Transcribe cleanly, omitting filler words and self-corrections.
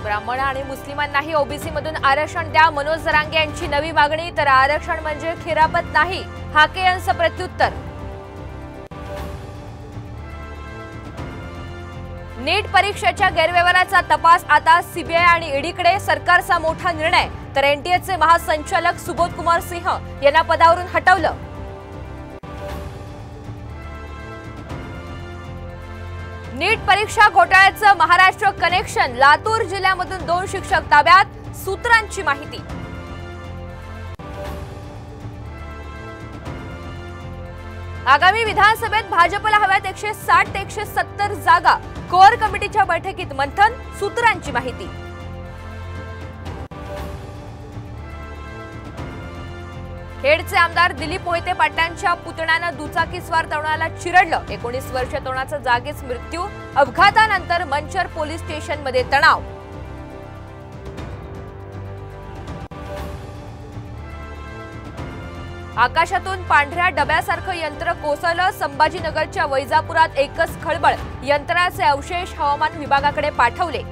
ब्राह्मण आणि मुस्लिमांनाही ओबीसी मधून आरक्षण द्या, मनोज जरांगे यांची नवी मागणी। तर आरक्षण म्हणजे खिरापत नाही, हाके यांचं प्रत्युत्तर। नीट परीक्षेच्या गैरव्यवहाराचा तपास आता सीबीआय आणि ईडीकडे, सरकारचा मोठा निर्णय। तर एनटीएचे महासंचालक सुबोध कुमार सिंह यांना पदावरून हटवलं। नीट परीक्षा घोटाळ्याचं महाराष्ट्र कनेक्शन, लातूर जिल्ह्यामधून 2 शिक्षक ताब्यात, सूत्रांची माहिती। आगामी विधानसभेत भाजपला हव्यात 160 ते 170 जागा, कोर कमिटीच्या बैठकीत मंथन, सूत्रांची माहिती। खेडचे आमदार दिलीप मोहिते पाटलांच्या पुतण्यानं दुचाकीस्वार तरुणाला चिरडलं, 19 वर्षीय तरुणाचा जागीच मृत्यू, अपघातानंतर मंचर पोलीस स्टेशनमध्ये तणाव। आकाशातून पांढऱ्या डब्यासारखं यंत्र कोसळलं, संभाजीनगरच्या वैजापुरात एकच खळबळ, यंत्राचे अवशेष हवामान विभागाकडे पाठवले।